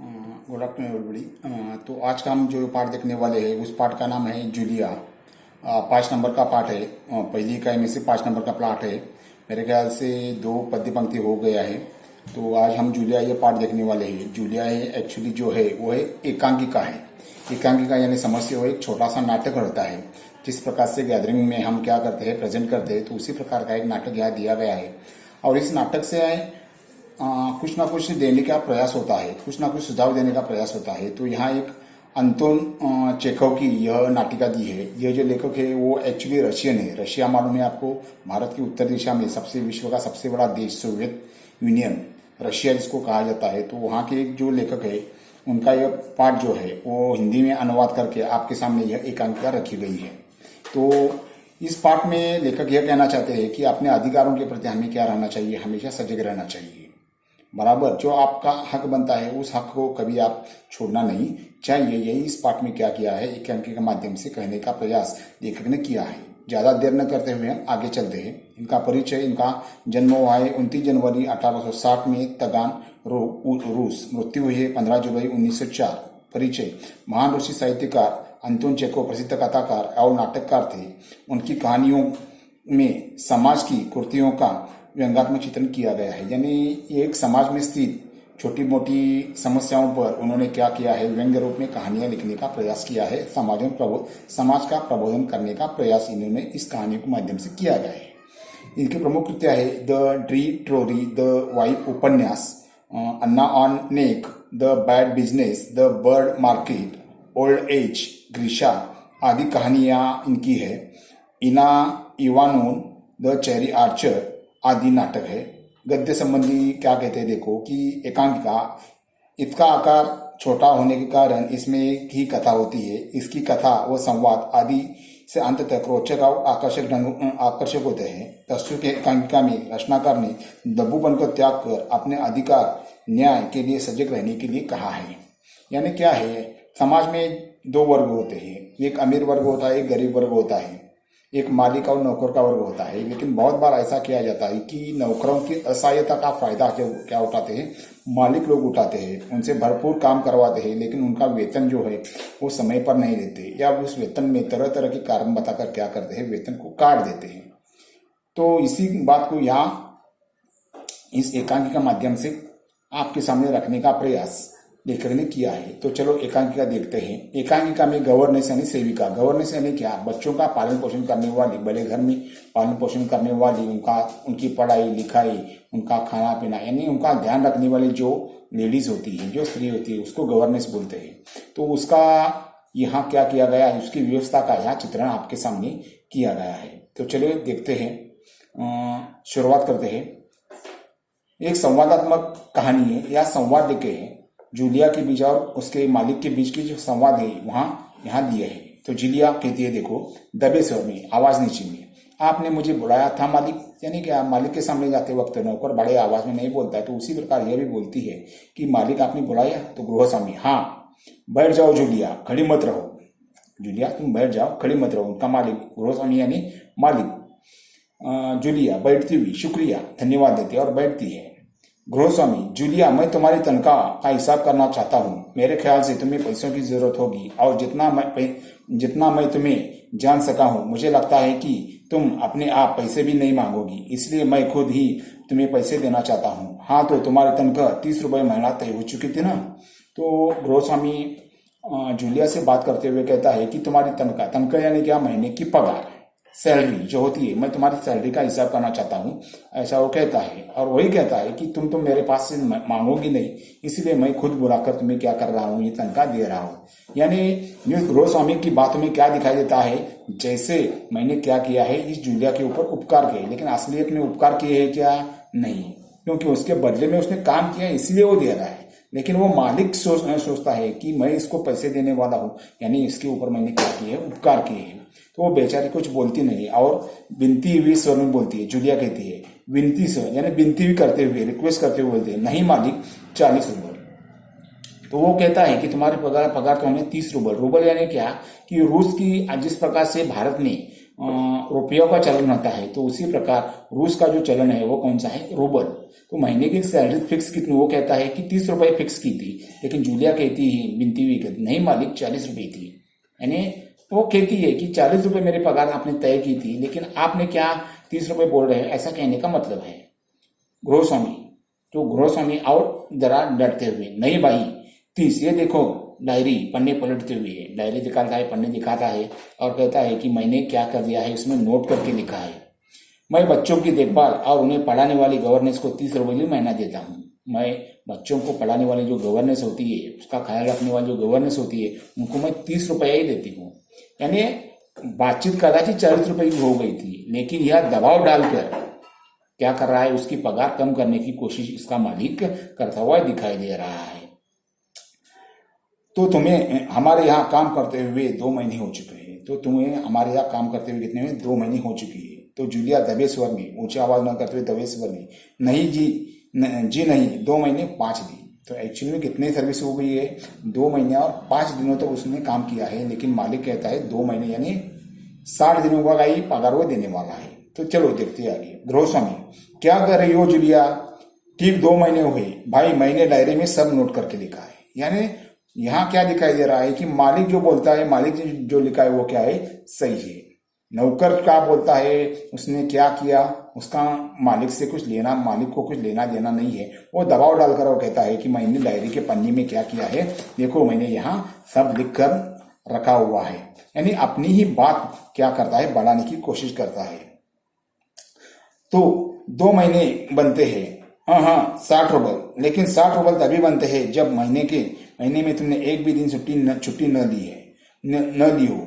Good afternoon everybody. तो आज का हम जो पाठ देखने वाले हैं उस पाठ का नाम है जूलिया। 5 नंबर का पाठ है। पहली इकाई में से 5 नंबर का पाठ है। मेरे ख्याल से 2 पद्य पंक्ति हो गया है। तो आज हम जूलिया ये पाठ देखने वाले हैं। जूलिया है एक्चुअली जो है वो है एकांकिका है। एकांकिका यानी समस्या हो एक छोटा सा नाटक रहता है। जिस प्रकार से गैदरिंग में हम क्या करते हैं, प्रेजेंट करते हैं, तो उसी प्रकार का एक नाटक यहाँ दिया गया है। और इस नाटक से कुछ ना कुछ देने का प्रयास होता है, कुछ ना कुछ सुझाव देने का प्रयास होता है। तो यहाँ एक अंतोन चेखव की यह नाटिका दी है। यह जो लेखक है वो एक्चुअली रशियन है। रशिया मालूम है आपको, भारत की उत्तर दिशा में विश्व का सबसे बड़ा देश सोवियत यूनियन रशिया जिसको कहा जाता है। तो वहाँ के एक जो लेखक है उनका यह पाठ जो है वो हिंदी में अनुवाद करके आपके सामने यह एकांकिका रखी गई है। तो इस पाठ में लेखक यह कहना चाहते हैं कि अपने अधिकारों के प्रति हमें क्या रहना चाहिए, हमेशा सजग रहना चाहिए। बराबर जो आपका हक बनता है उस हक को कभी आप छोड़ना नहीं चाहिए। यही इस पाठ में क्या किया है, एकांकिका के माध्यम से कहने का प्रयास लेखक ने किया है। ज्यादा देर न करते हुए हम आगे चलते हैं। इनका परिचय, इनका जन्म हुआ है 29 जनवरी 1860 में तगान रूस। मृत्यु हुई है 15 जुलाई 1904। परिचय, महान रूसी साहित्यकार अंतोन चेखव प्रसिद्ध कथाकार और नाटककार थे। उनकी कहानियों में समाज की कुरीतियों का व्यंग्यात्मक चित्रण किया गया है। यानी एक समाज में स्थित छोटी मोटी समस्याओं पर उन्होंने क्या किया है, व्यंग्य रूप में कहानियां लिखने का प्रयास किया है। समाज का प्रबोधन करने का प्रयास इन्होंने इस कहानी के माध्यम से किया गया है। इनकी प्रमुख कृतियां है the dreary story, the wife उपन्यास, Anna on neck, the bad business, the bird market, old age, Grisha आदि कहानियां इनकी है। इना इवानोन, द चेरी आर्चर आदि नाटक है। गद्य संबंधी क्या कहते हैं देखो कि एकांकिका, इसका आकार छोटा होने के कारण इसमें एक ही कथा होती है। इसकी कथा व संवाद आदि से अंत तक रोचक और आकर्षक होते हैं। दस्यु के एकांकिका में रचनाकार ने दब्बूपन को त्याग कर अपने अधिकार न्याय के लिए सजग रहने के लिए कहा है। यानी क्या है, समाज में 2 वर्ग होते हैं, एक अमीर वर्ग होता है, एक गरीब वर्ग होता है, एक मालिक और नौकर का वर्ग होता है। लेकिन बहुत बार ऐसा किया जाता है कि नौकरों की असहायता का फायदा क्या उठाते हैं, मालिक लोग उठाते हैं। उनसे भरपूर काम करवाते हैं लेकिन उनका वेतन जो है वो समय पर नहीं देते, या उस वेतन में तरह तरह के कारण बताकर क्या करते हैं, वेतन को काट देते हैं। तो इसी बात को यहाँ इस एकांकिका के माध्यम से आपके सामने रखने का प्रयास लेखक ने किया है। तो चलो एकांकिका देखते हैं। एकांकिका में गवर्नेंस यानी सेविका, गवर्नेंस यानी क्या, बच्चों का पालन पोषण करने वाली, बड़े घर में पालन पोषण करने वाली, उनकी पढ़ाई लिखाई, उनका खाना पीना, यानी उनका ध्यान रखने वाली जो लेडीज होती है, जो स्त्री होती है, उसको गवर्नेंस बोलते हैं। तो उसका यहाँ क्या किया गया है, उसकी व्यवस्था का यहाँ चित्रण आपके सामने किया गया है। तो चलिए देखते हैं, शुरुआत करते हैं। एक संवादात्मक कहानी है या संवाद लिखे हैं। जूलिया के बीच और उसके मालिक के बीच की जो संवाद है वहां यहाँ दिए है। तो जूलिया कहती है, देखो दबे स्वर में, आवाज नीचे में, आपने मुझे बुलाया था मालिक। यानी क्या, मालिक के सामने जाते वक्त नौकर बड़े आवाज में नहीं बोलता है। तो उसी प्रकार यह भी बोलती है कि मालिक आपने बुलाया। तो गृहस्वामी, हाँ बैठ जाओ जूलिया, खड़ी मत रहो। जूलिया तुम बैठ जाओ, खड़ी मत रहो। उनका मालिक, गृहस्वामी यानी मालिक। जूलिया बैठती हुई शुक्रिया धन्यवाद देती है और बैठती है। गृहस्वामी, जूलिया मैं तुम्हारी तनख्वाह का हिसाब करना चाहता हूँ। मेरे ख्याल से तुम्हें पैसों की जरूरत होगी और जितना मैं तुम्हें जान सका हूँ, मुझे लगता है कि तुम अपने आप पैसे भी नहीं मांगोगी, इसलिए मैं खुद ही तुम्हें पैसे देना चाहता हूँ। हाँ तो तुम्हारी तनख्वाह 30 रुपये महीना तय हो चुकी थी ना। तो गृहस्वामी जूलिया से बात करते हुए कहता है कि तुम्हारी तनख्वाह यानी क्या, महीने की पगार, सैलरी जो होती है, मैं तुम्हारी सैलरी का हिसाब करना चाहता हूँ, ऐसा वो कहता है। और वही कहता है कि तुम मेरे पास से मांगोगी नहीं, इसलिए मैं खुद बुलाकर तुम्हें क्या कर रहा हूँ, ये तनख्वाह दे रहा हूँ। यानी गृहस्वामी की बातों में क्या दिखाई देता है, जैसे मैंने क्या किया है, इस जूलिया के ऊपर उपकार किए, लेकिन असलियत में उपकार किए है क्या, नहीं, क्योंकि उसके बदले में उसने काम किया इसलिए वो दे रहा है। लेकिन वो मालिक सोचता है कि मैं इसको पैसे देने वाला हूँ, यानी इसके ऊपर मैंने क्या किया है, उपकार किए हैं। तो वो बेचारी कुछ बोलती नहीं और विनती हुई स्वर में बोलती है। जूलिया कहती है, विनती स्वर यानी विनती भी करते हुए, रिक्वेस्ट करते हुए बोलती है, नहीं मालिक 40 रूबल। तो वो कहता है कि तुम्हारे पगार तो हमें 30 रूबल। रूबल यानी क्या कि रूस की जिस प्रकार से भारत में रुपयों का चलन होता है, तो उसी प्रकार रूस का जो चलन है वो कौन सा है, रूबल। तो महीने की सैलरी फिक्स कितनी, वो कहता है कि 30 रुपए फिक्स की थी, लेकिन जूलिया कहती है, बिनती हुई कहती नहीं मालिक 40 रुपए थी। यानी वो कहती है कि 40 रुपए मेरी पगार आपने तय की थी, लेकिन आपने क्या 30 रुपए बोल रहे हैं, ऐसा कहने का मतलब है। गृहस्वामी, तो गृहस्वामी और जरा डरते हुए, नहीं भाई 30, ये देखो डायरी, पन्ने पलटते हुए डायरी दिखाता है, पन्ने दिखाता है और कहता है कि मैंने क्या कर दिया है, उसमें नोट करके लिखा है, मैं बच्चों की देखभाल और उन्हें पढ़ाने वाली गवर्नेंस को 30 रुपये महीना देता हूँ। मैं बच्चों को पढ़ाने वाली जो गवर्नेंस होती है, उसका ख्याल रखने वाली जो गवर्नेंस होती है, उनको मैं 30 रुपया ही देती हूँ। यानी बातचीत कदाचित 40 रुपए की हो गई थी, लेकिन यह दबाव डालकर क्या कर रहा है, उसकी पगार कम करने की कोशिश इसका मालिक करता हुआ दिखाई दे रहा है। तो तुम्हें हमारे यहाँ काम करते हुए 2 महीने हो चुके हैं, तो तुम्हें हमारे यहाँ काम करते हुए कितने हुए, 2 महीने हो चुकी है। तो जूलिया दबे स्वर में, ऊंची आवाज न करते हुए दबे स्वर में, नहीं जी, जी नहीं, 2 महीने 5 दिन। तो एक्चुअली में कितनी सर्विस हो गई है, 2 महीने और 5 दिनों तक उसने काम किया है, लेकिन मालिक कहता है 2 महीने यानी 60 दिनों का ही पगार वो देने वाला है। तो चलो देखते हैं आगे। गृहस्वामी, क्या कर रही हो जूलिया, ठीक 2 महीने हो गए भाई, मैंने डायरी में सब नोट करके लिखा है। यानी यहाँ क्या दिखाई दे रहा है कि मालिक जो बोलता है, मालिक जो लिखा है वो क्या है, सही है। नौकर क्या बोलता है, उसने क्या किया, उसका मालिक से कुछ लेना, मालिक को कुछ लेना देना नहीं है। वो दबाव डालकर वो कहता है कि मैंने डायरी के पन्ने में क्या किया है, देखो मैंने यहाँ सब लिख कर रखा हुआ है। यानी अपनी ही बात क्या करता है, बढ़ाने की कोशिश करता है। तो 2 महीने बनते हैं, हाँ 60 रुपए, लेकिन 60 रुपए तभी बनते हैं जब महीने में तुमने एक भी दिन छुट्टी न ली है, न ली हो।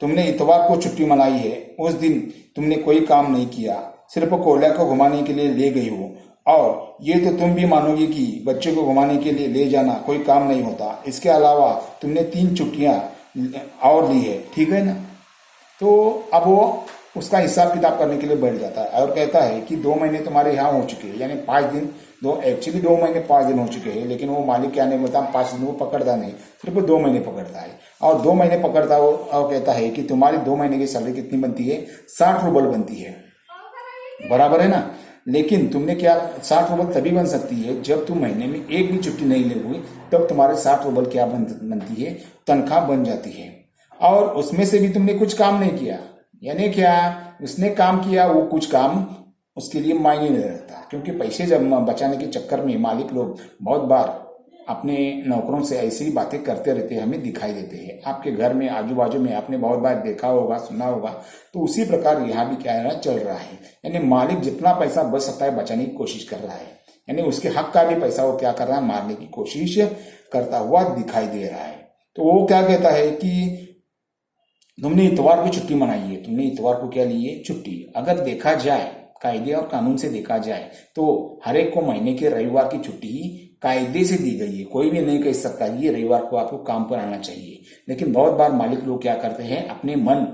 तुमने इतवार को छुट्टी मनाई है, उस दिन तुमने कोई काम नहीं किया, सिर्फ कोयला को घुमाने के लिए ले गई हो। और ये तो तुम भी मानोगे कि बच्चे को घुमाने के लिए ले जाना कोई काम नहीं होता। इसके अलावा तुमने 3 छुट्टियां और ली है, ठीक है ना। तो अब वो उसका हिसाब किताब करने के लिए बैठ जाता है और कहता है कि 2 महीने तुम्हारे यहाँ हो चुके हैं, यानी 5 दिन, एक्चुअली 2 महीने 5 दिन हो चुके हैं, लेकिन वो मालिक क्या नहीं बोलता, 5 दिन वो पकड़ता नहीं, सिर्फ 2 महीने पकड़ता है। और 2 महीने पकड़ता हो और कहता है कि तुम्हारी 2 महीने की सैलरी कितनी बनती है, 60 रुपये बनती है, बराबर है ना। लेकिन तुमने क्या, 60 रुपये तभी बन सकती है जब तुम महीने में एक भी छुट्टी नहीं ले हुई, तब तुम्हारे 60 रुपये क्या बनती है, तनख्वाह बन जाती है। और उसमें से भी तुमने कुछ काम नहीं किया, यानी क्या, उसने काम किया, वो कुछ काम उसके लिए मायने नहीं रखता, क्योंकि पैसे जब बचाने के चक्कर में मालिक लोग बहुत बार अपने नौकरों से ऐसी बातें करते रहते हैं, हमें दिखाई देते हैं। आपके घर में आजू बाजू में आपने बहुत बार देखा होगा, सुना होगा। तो उसी प्रकार यहाँ भी क्या है, चल रहा है। यानी मालिक जितना पैसा बच सकता है बचाने की कोशिश कर रहा है, यानी उसके हक का भी पैसा वो क्या कर रहा है, मारने की कोशिश करता हुआ दिखाई दे रहा है। तो वो क्या कहता है कि तुमने इतवार को छुट्टी मनाई है, तुमने इतवार को क्या ली है, छुट्टी। अगर देखा जाए, कायदे और कानून से देखा जाए, तो हर एक को महीने के रविवार की छुट्टी कायदे से दी गई है। कोई भी नहीं कह सकता ये रविवार को आपको काम पर आना चाहिए। लेकिन बहुत बार मालिक लोग क्या करते हैं, अपने मन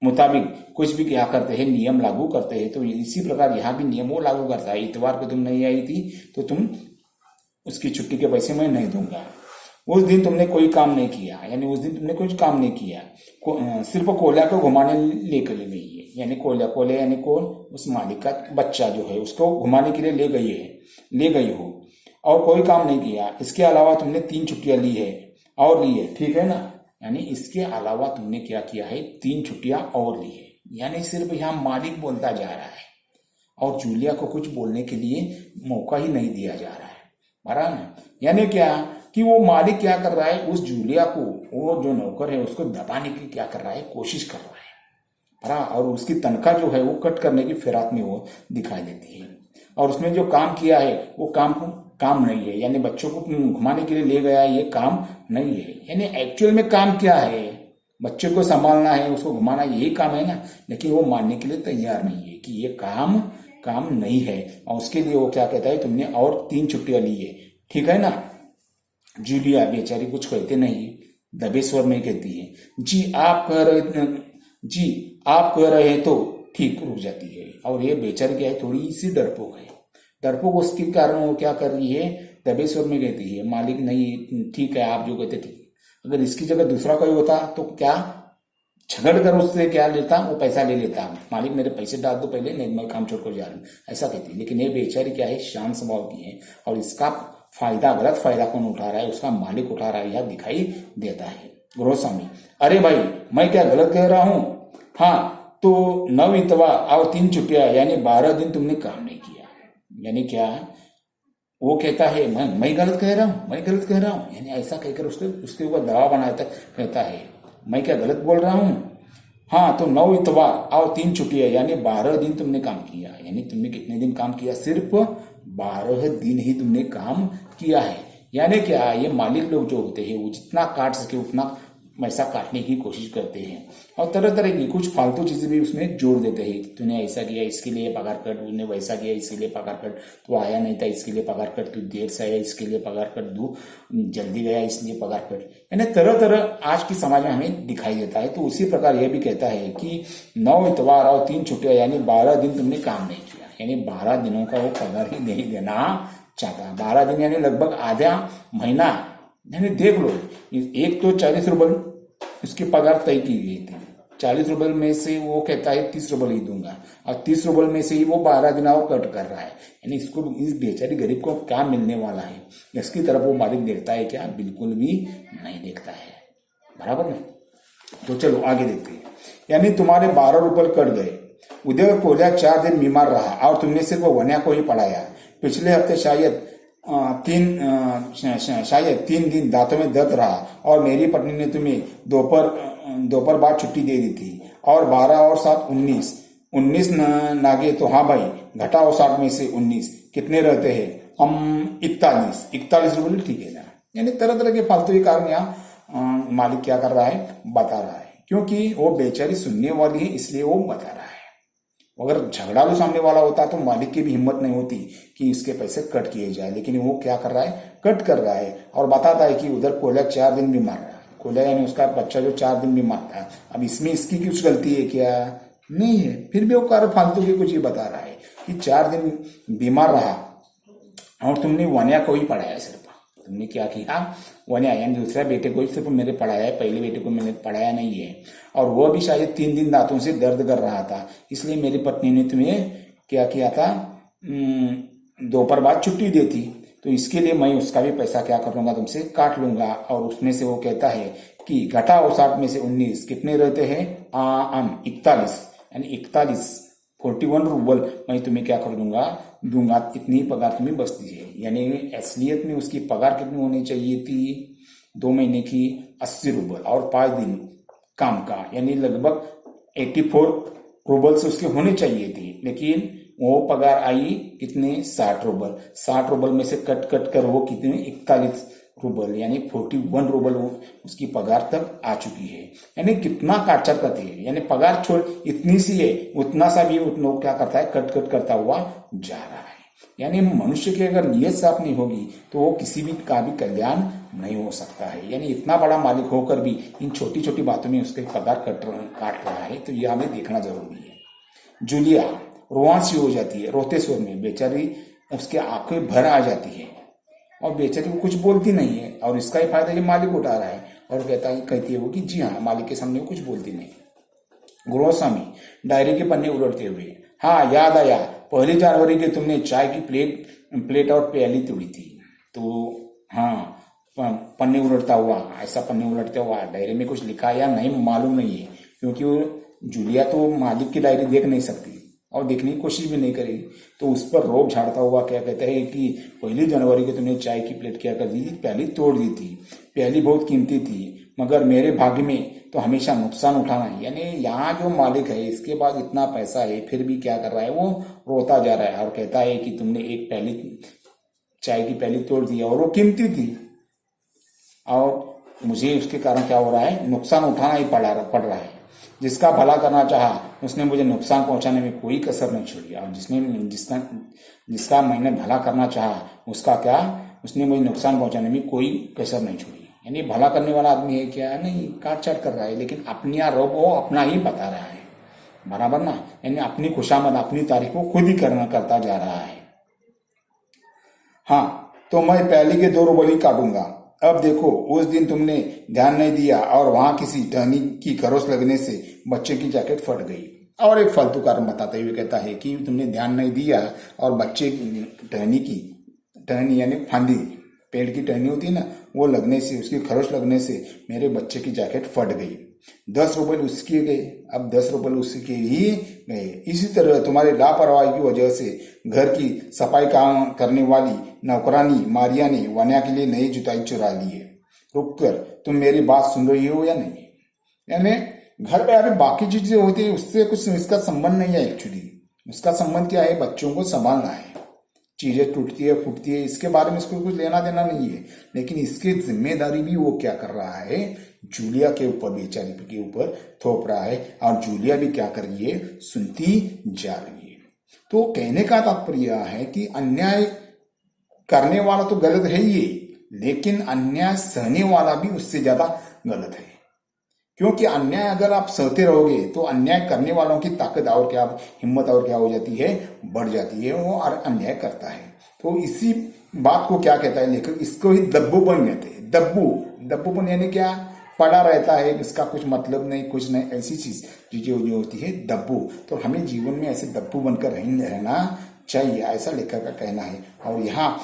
मुताबिक कुछ भी क्या करते हैं, नियम लागू करते हैं। तो इसी प्रकार यहाँ भी नियम वो लागू करता है, इतवार को तुम नहीं आई थी तो तुम उसकी छुट्टी के पैसे मैं नहीं दूंगा। उस दिन तुमने कोई काम नहीं किया, यानी उस दिन तुमने कुछ काम नहीं किया, सिर्फ कोयला को घुमाने लेकर ले गई है, यानी कोयला यानी कौन, उस मालिक का बच्चा जो है, उसको घुमाने के लिए ले गई हो, और कोई काम नहीं किया। इसके अलावा तुमने 3 छुट्टियां ली है, ठीक है ना। यानी इसके अलावा तुमने क्या किया है, 3 छुट्टियां और ली है। यानी सिर्फ यहाँ मालिक बोलता जा रहा है और जूलिया को कुछ बोलने के लिए मौका ही नहीं दिया जा रहा है, बराबर ना। यानी क्या कि वो मालिक क्या कर रहा है, उस जूलिया को, वो जो नौकर है उसको दबाने की क्या कर रहा है, कोशिश कर रहा है, बराबर। और उसकी तनख्वाह जो है वो कट करने की फिराक में वो दिखाई देती है। और उसने जो काम किया है वो काम नहीं है, यानी बच्चों को घुमाने के लिए ले गया है, ये काम नहीं है। यानी एक्चुअल में काम क्या है, बच्चे को संभालना है, उसको घुमाना, यही काम है ना। लेकिन वो मानने के लिए तैयार नहीं है कि ये काम नहीं है। और उसके लिए वो क्या कहता है, तुमने और 3 छुट्टियां ली है, ठीक है ना। जूलिया बेचारी कुछ कहते नहीं, दबे स्वर में कहती है, जी आप कह रहे हैं तो ठीक, रुक जाती है। और ये बेचारी क्या है, थोड़ी सी डरपोक है। डरपोक उसके कारण वो क्या कर रही है, दबे स्वर में कहती है, मालिक नहीं, ठीक है आप जो कहते ठीक। अगर इसकी जगह दूसरा कोई होता तो क्या झगड़ कर उससे क्या लेता, वो पैसा ले लेता, मालिक मेरे पैसे डाल दो पहले, नहीं मैं काम छोड़कर जा रहा हूँ, ऐसा कहती है। लेकिन ये बेचारी क्या है, शांत स्वभाव की है, और इसका फायदा, गलत फायदा कौन उठा रहा है, उसका मालिक उठा रहा है, यह दिखाई देता है। गृहस्वामी, अरे भाई मैं क्या गलत कह रहा हूँ? हाँ तो 9 इतवार और 3 छुट्टियां यानी 12 दिन तुमने काम नहीं किया, यानी क्या? वो कहता है मैं गलत कह रहा हूँ, मैं गलत कह रहा हूँ, यानी ऐसा कहकर उसके ऊपर दबाव बनाता कहता है मैं क्या गलत बोल रहा हूँ? हाँ तो 9 इतवार और 3 छुट्टियां यानी 12 दिन तुमने काम किया, यानी तुमने कितने दिन काम किया? सिर्फ 12 दिन ही तुमने काम किया है। यानी क्या, ये मालिक लोग जो होते हैं वो जितना काट सके उतना पैसा काटने की कोशिश करते हैं, और तरह तरह की कुछ फालतू चीजें भी उसमें जोड़ देते हैं। तूने ऐसा किया इसके लिए पगार कट, तूने वैसा किया इसके लिए पगार कट, तू आया नहीं था इसके लिए पगार कट, तू देर से आया इसके लिए पगार कट, तू जल्दी गया इसलिए पगार कट, यानी तरह तरह आज की समाज में हमें दिखाई देता है। तो उसी प्रकार यह भी कहता है कि 9 इतवार और 3 छुट्टियां यानी 12 दिन तुमने काम नहीं किया, यानी 12 दिनों का वो पगार ही नहीं देना चाहता। 12 दिन यानी लगभग आधा महीना, यानी देख लो, एक तो 40 रुपये उसकी पगार तय की गई थी, 40 रुपये में से वो कहता है 30 रुपये ही दूंगा, और 30 रुपये में से ही वो 12 दिन और कट कर रहा है, यानी इसको, इस बेचारी गरीब को क्या मिलने वाला है, इसकी तरफ वो मालिक देखता है क्या? बिल्कुल भी नहीं देखता है, बराबर ना। तो चलो आगे देखते हैं। यानी तुम्हारे 12 रुपये कट गए, उदय कोहलिया 4 दिन बीमार रहा और तुमने सिर्फ वन्या को ही पढ़ाया। पिछले हफ्ते शायद 3 दिन दांतों में दर्द रहा और मेरी पत्नी ने तुम्हें दोपहर बाद छुट्टी दे दी थी, और 12 और 7 19 नागे तो हाँ भाई, घटाओ 60 में से 19 कितने रहते हैं? 41 रुपये, ठीक है ना। यानी तरह तरह के फालतू के कारण यहाँ मालिक क्या कर रहा है, बता रहा है, क्योंकि वो बेचारी सुनने वाली है इसलिए वो बता रहा है। अगर झगड़ालू सामने वाला होता तो मालिक की भी हिम्मत नहीं होती कि इसके पैसे कट किए जाए, लेकिन वो क्या कर रहा है, कट कर रहा है, और बताता है कि उधर कोयला 4 दिन बीमार रहा, कोयला यानी उसका बच्चा जो 4 दिन बीमार था। अब इसमें इसकी कुछ गलती है क्या? नहीं है, फिर भी वो कार फालतू की कुछ ही बता रहा है कि 4 दिन बीमार रहा और तुमने वन्या को ही पढ़ाया, सिर्फ तुमने क्या किया, वन्या यानी दूसरा बेटे को ही सिर्फ मेरे पढ़ाया है, पहले बेटे को मैंने पढ़ाया नहीं है, और वो भी शायद 3 दिन दांतों से दर्द कर रहा था, इसलिए मेरी पत्नी ने तुम्हें क्या किया था, दोपहर बाद छुट्टी दी थी, तो इसके लिए मैं उसका भी पैसा क्या कर लूंगा, तुमसे काट लूंगा। और उसमें से वो कहता है कि घटाओ 60 में से 19 कितने रहते हैं? 41, यानी 41 रुपये मैं तुम्हें क्या कर दूंगा, इतनी पगार तुम्हें बचती है। यानी असलियत में उसकी पगार कितनी होनी चाहिए थी? 2 महीने की 80 रुपये और 5 दिन काम का, यानी लगभग 84 रुपये से उसके होने चाहिए थी, लेकिन वो पगार आई कितने? 60 रुपये। 60 रुपये में से कट कर वो कितने? 41 रुपये, यानी 41 रुपये उसकी पगार तक आ चुकी है। यानी कितना काटछाट करती है, यानी पगार छोड़ इतनी सी है, उतना सा भी उतना क्या करता है, कट करता हुआ जा रहा है। यानी मनुष्य की अगर नियत साफ नहीं होगी तो वो किसी भी का भी कल्याण नहीं हो सकता है। यानी इतना बड़ा मालिक होकर भी इन छोटी छोटी बातों में उसके पगार काट रहा है, तो यह हमें देखना जरूरी है। जूलिया रोआंसी हो जाती है, रोते स्वर में बेचारी, उसके आंखें भर आ जाती है और बेचारी को कुछ बोलती नहीं है, और इसका ही फायदा ये मालिक उठा रहा है, और कहती है वो कि जी हाँ, मालिक के सामने वो कुछ बोलती नहीं। गृहस्वामी डायरी के पन्ने उलटते हुए, हाँ याद आया, 1 जनवरी के तुमने चाय की प्लेट और प्याली तोड़ी थी। तो हाँ, पन्ने उलटता हुआ, ऐसा पन्ने उलटते हुआ, डायरी में कुछ लिखा या नहीं मालूम नहीं है, क्योंकि वो जूलिया तो मालिक की डायरी देख नहीं सकती और देखने की कोशिश भी नहीं करेगी। तो उस पर रोब झाड़ता हुआ क्या कहता है कि 1 जनवरी को तुमने चाय की प्लेट क्या कर दी थी, प्याली तोड़ दी थी। प्याली बहुत कीमती थी, मगर मेरे भाग्य में तो हमेशा नुकसान उठाना है। यानी यहाँ जो मालिक है इसके पास इतना पैसा है, फिर भी क्या कर रहा है, वो रोता जा रहा है और कहता है कि तुमने एक चाय की प्याली तोड़ दी और वो कीमती थी, और मुझे उसके कारण क्या हो रहा है, नुकसान उठाना ही पड़ रहा है। जिसका भला करना चाहा उसने मुझे नुकसान पहुंचाने में कोई कसर नहीं छोड़ी, और जिसका मैंने भला करना चाहा उसने मुझे नुकसान पहुंचाने में कोई कसर नहीं छोड़ी। यानी भला करने वाला आदमी है क्या? नहीं, काट कर रहा है, लेकिन अपनी रोब वो अपना ही बता रहा है, बराबर ना। यानी अपनी खुशामद, अपनी तारीफ को खुद ही करता जा रहा है। हाँ तो मैं पहले के 2 रुपये काटूंगा, अब देखो उस दिन तुमने ध्यान नहीं दिया और वहां किसी टहनी की खरोच लगने से बच्चे की जैकेट फट गई। और एक फालतू कारण बताते हुए कहता है कि तुमने ध्यान नहीं दिया और बच्चे टहनी यानी फांदी, पेड़ की टहनी होती है ना, वो लगने से, उसकी खरोच लगने से मेरे बच्चे की जैकेट फट गई। 10 रुपए उसके गए, अब 10 रुपए उसके ही गए। इसी तरह तुम्हारी लापरवाही की वजह से घर की सफाई काम करने वाली नौकरानी मारिया ने वन्या के लिए नई जुताई चुरा ली है। रुक कर तुम मेरी बात सुन रही हो या नहीं? यानी घर पे अभी बाकी चीजें होती है उससे कुछ इसका संबंध नहीं है। एक्चुअली उसका संबंध क्या है, बच्चों को संभालना है। चीजें टूटती है फूटती है इसके बारे में इसको कुछ लेना देना नहीं है, लेकिन इसकी जिम्मेदारी भी वो क्या कर रहा है, जूलिया के ऊपर, बेचारी के ऊपर थोप रहा है। और जूलिया भी क्या कर रही है, सुनती जा रही है। तो कहने का तात्पर्य है कि अन्याय करने वाला तो गलत है ही, लेकिन अन्याय सहने वाला भी उससे ज्यादा गलत है। क्योंकि अन्याय अगर आप सहते रहोगे तो अन्याय करने वालों की ताकत और क्या, हिम्मत और क्या हो जाती है, बढ़ जाती है, वो और अन्याय करता है। तो इसी बात को क्या कहता है लेखक, इसको ही दब्बूपन कहते हैं। दब्बूपन यानी क्या, पड़ा रहता है, इसका कुछ मतलब नहीं, कुछ नहीं, ऐसी चीजें जो होती है दब्बू। तो हमें जीवन में ऐसे दब्बू बनकर रहना चाहिए, ऐसा लेखक का कहना है। और यहाँ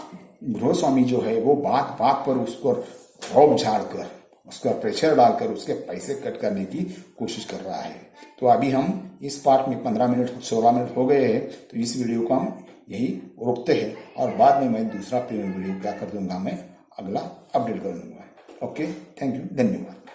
गृहस्वामी जो है वो बात बात पर उसको रौब झाड़ कर, उसका प्रेशर डालकर उसके पैसे कट करने की कोशिश कर रहा है। तो अभी हम इस पार्ट में 15 मिनट 16 मिनट हो गए हैं, तो इस वीडियो को हम यही रोकते हैं और बाद में मैं दूसरा वीडियो क्या कर दूंगा, मैं अगला अपडेट कर दूंगा। ओके, थैंक यू, धन्यवाद।